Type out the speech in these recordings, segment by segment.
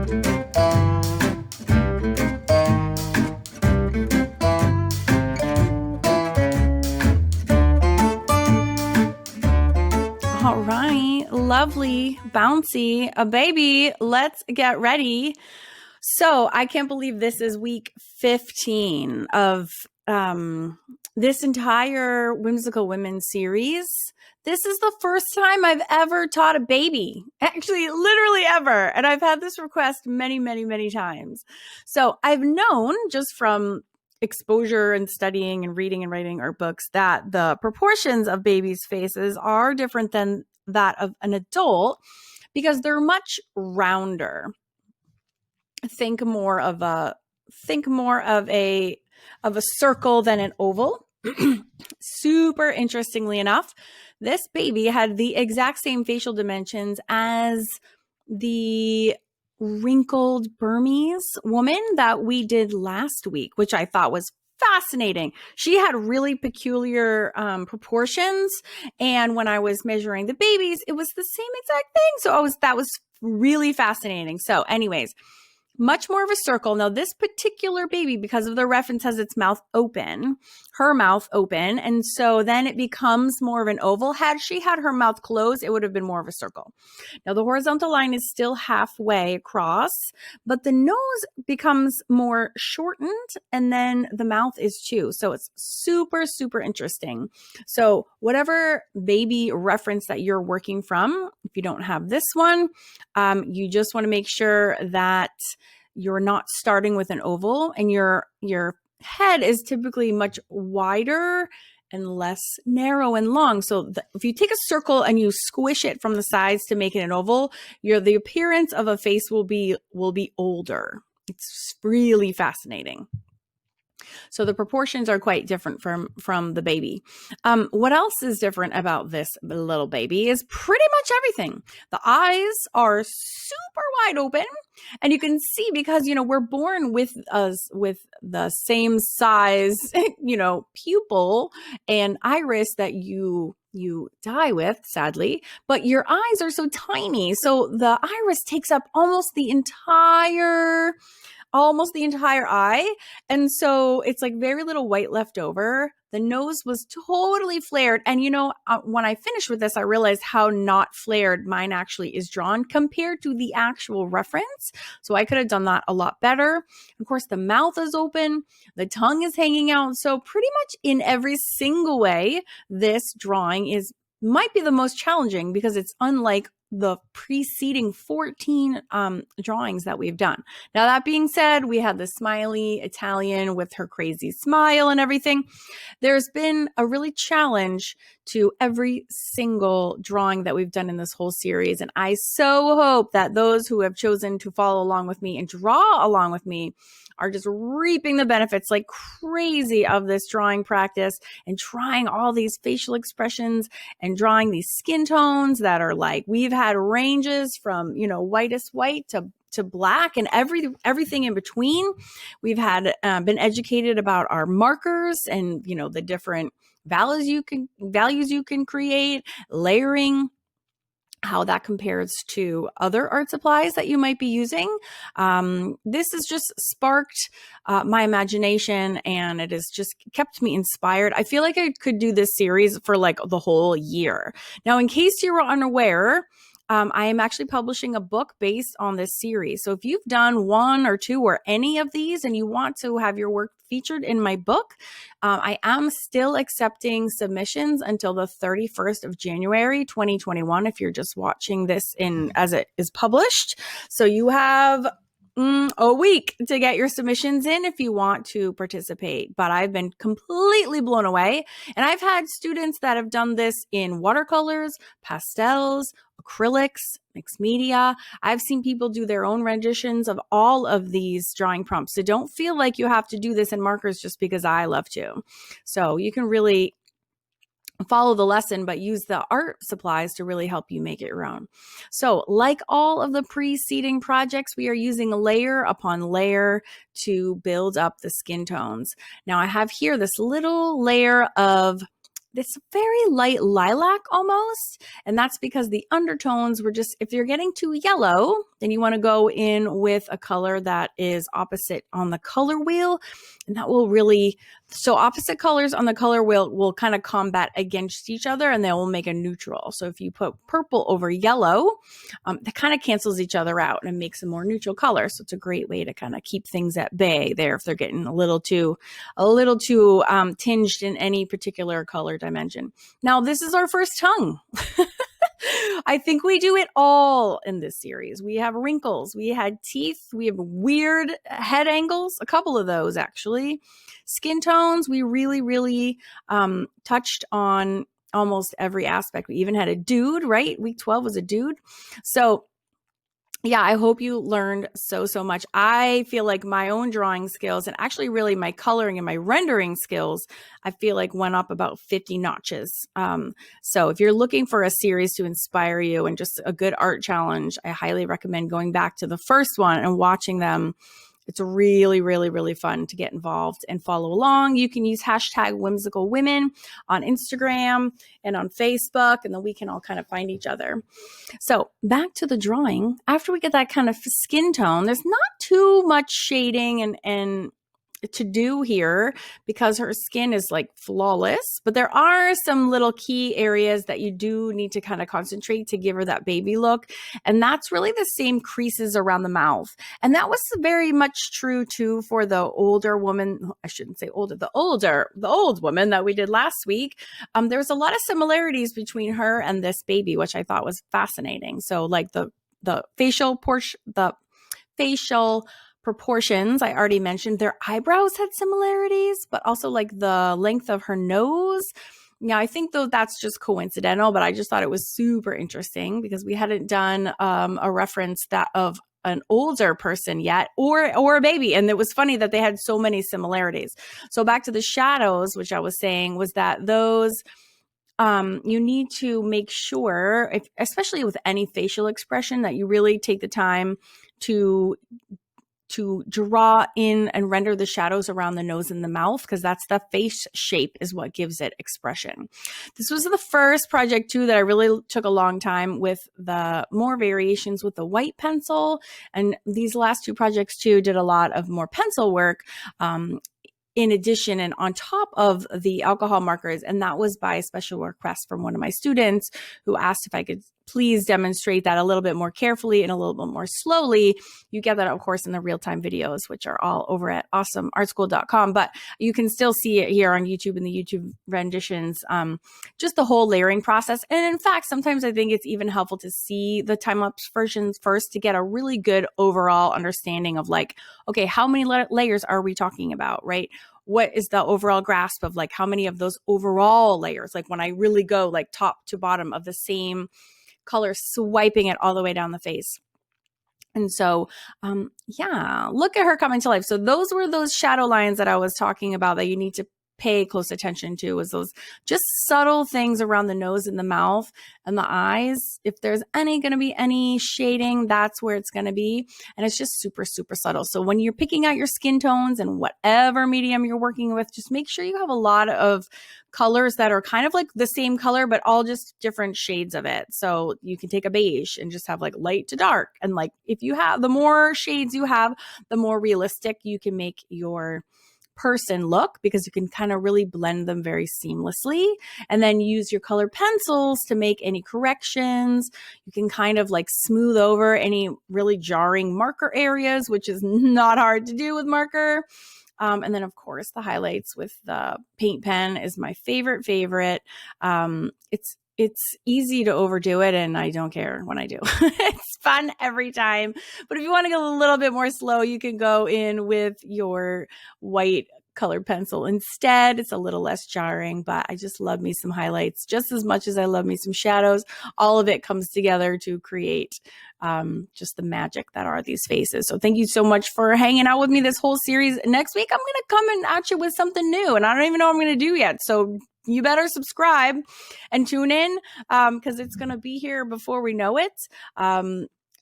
All right, lovely, bouncy, a baby. Let's get ready. So I can't believe this is week 15 of this entire Whimsical Women series. This is the first time I've ever taught a baby, actually, literally ever. And I've had this request many, many, many times. So I've known just from exposure and studying and reading and writing our books that the proportions of babies' faces are different than that of an adult because they're much rounder. Think more of a circle than an oval. Super interestingly enough, this baby had the exact same facial dimensions as the wrinkled Burmese woman that we did last week, which I thought was fascinating. She had really peculiar proportions, and when I was measuring the babies, it was the same exact thing. So that was really fascinating. So anyways, much more of a circle. Now, this particular baby, because of the reference, has its mouth open, her mouth open. And so then it becomes more of an oval. Had she had her mouth closed, it would have been more of a circle. Now, the horizontal line is still halfway across, but the nose becomes more shortened and then the mouth is too. So it's super, super interesting. So whatever baby reference that you're working from, if you don't have this one, you just want to make sure that you're not starting with an oval, and your head is typically much wider and less narrow and long. So if you take a circle and you squish it from the sides to make it an oval, the appearance of a face will be older. It's really fascinating. So the proportions are quite different from the baby. What else is different about this little baby is pretty much everything. The eyes are super wide open, and you can see because, we're born with the same size, pupil and iris that you die with, sadly, but your eyes are so tiny. So the iris takes up almost the entire eye. And so it's like very little white left over. The nose was totally flared. And, when I finished with this, I realized how not flared mine actually is drawn compared to the actual reference. So I could have done that a lot better. Of course, the mouth is open. The tongue is hanging out. So pretty much in every single way, this drawing might be the most challenging because it's unlike the preceding 14 drawings that we've done. Now, that being said, we had the smiley Italian with her crazy smile and everything. There's been a really challenge to every single drawing that we've done in this whole series. And I so hope that those who have chosen to follow along with me and draw along with me are just reaping the benefits like crazy of this drawing practice and trying all these facial expressions and drawing these skin tones that are like, we've had ranges from, whitest white to black and everything in between. We've had been educated about our markers and, the different values you can create, layering, how that compares to other art supplies that you might be using. This has just sparked my imagination, and it has just kept me inspired. I feel like I could do this series for like the whole year. Now, in case you were unaware, I am actually publishing a book based on this series. So if you've done one or two or any of these and you want to have your work featured in my book, I am still accepting submissions until the 31st of January, 2021, if you're just watching this as it is published. So you have a week to get your submissions in if you want to participate. But I've been completely blown away. And I've had students that have done this in watercolors, pastels, acrylics, mixed media. I've seen people do their own renditions of all of these drawing prompts. So don't feel like you have to do this in markers just because I love to. So you can really follow the lesson, but use the art supplies to really help you make it your own. So like all of the preceding projects, we are using layer upon layer to build up the skin tones. Now I have here this little layer of this very light lilac almost. And that's because the undertones were just, if you're getting too yellow, then you want to go in with a color that is opposite on the color wheel. And that will really, so opposite colors on the color wheel will kind of combat against each other and they will make a neutral. So if you put purple over yellow, that kind of cancels each other out and makes a more neutral color. So it's a great way to kind of keep things at bay there if they're getting a little too tinged in any particular color dimension. Now, this is our first tongue. I think we do it all in this series. We have wrinkles, we had teeth, we have weird head angles, a couple of those actually. Skin tones, we really touched on almost every aspect. We even had a dude, right? Week 12 was a dude. So yeah, I hope you learned so much. I feel like my own drawing skills and actually really my coloring and my rendering skills, I feel like went up about 50 notches. So if you're looking for a series to inspire you and just a good art challenge, I highly recommend going back to the first one and watching them. It's really fun to get involved and follow along. You can use hashtag Whimsical Women on Instagram and on Facebook, and then we can all kind of find each other. So back to the drawing. After we get that kind of skin tone, there's not too much shading and to do here because her skin is like flawless, but there are some little key areas that you do need to kind of concentrate to give her that baby look. And that's really the same creases around the mouth. And that was very much true too for the older woman. I shouldn't say older, the old woman that we did last week. There was a lot of similarities between her and this baby, which I thought was fascinating. So like the facial portion, the facial proportions, I already mentioned their eyebrows had similarities, but also like the length of her nose. Yeah, I think though that's just coincidental, but I just thought it was super interesting because we hadn't done a reference that of an older person yet or a baby. And it was funny that they had so many similarities. So back to the shadows, which I was saying was that those you need to make sure, especially with any facial expression, that you really take the time to draw in and render the shadows around the nose and the mouth, because that's the face shape is what gives it expression. This was the first project too that I really took a long time with the more variations with the white pencil. And these last two projects too did a lot of more pencil work. In addition and on top of the alcohol markers. And that was by a special request from one of my students who asked if I could please demonstrate that a little bit more carefully and a little bit more slowly. You get that, of course, in the real-time videos, which are all over at awesomeartschool.com. But you can still see it here on YouTube in the YouTube renditions, just the whole layering process. And in fact, sometimes I think it's even helpful to see the time-lapse versions first to get a really good overall understanding of like, okay, how many layers are we talking about, right? What is the overall grasp of like how many of those overall layers, like when I really go like top to bottom of the same color, swiping it all the way down the face. And so, yeah, look at her coming to life. So those were those shadow lines that I was talking about that you need to pay close attention to, was those just subtle things around the nose and the mouth and the eyes. If there's going to be any shading, that's where it's going to be. And it's just super subtle. So when you're picking out your skin tones and whatever medium you're working with, just make sure you have a lot of colors that are kind of like the same color, but all just different shades of it. So you can take a beige and just have like light to dark. And like, if you have, the more shades you have, the more realistic you can make your person look, because you can kind of really blend them very seamlessly, and then use your colored pencils to make any corrections. You can kind of like smooth over any really jarring marker areas, which is not hard to do with marker. And then of course the highlights with the paint pen is my favorite. It's easy to overdo it, and I don't care when I do. It's fun every time. But if you want to go a little bit more slow, you can go in with your white colored pencil instead. It's a little less jarring, but I just love me some highlights just as much as I love me some shadows. All of it comes together to create just the magic that are these faces. So thank you so much for hanging out with me this whole series. Next week, I'm going to come in at you with something new, and I don't even know what I'm going to do yet. So you better subscribe and tune in because it's going to be here before we know it.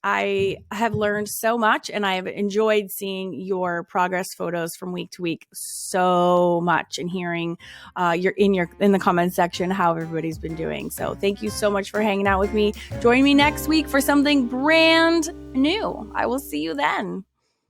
I have learned so much, and I have enjoyed seeing your progress photos from week to week so much, and hearing in the comments section how everybody's been doing. So thank you so much for hanging out with me. Join me next week for something brand new. I will see you then.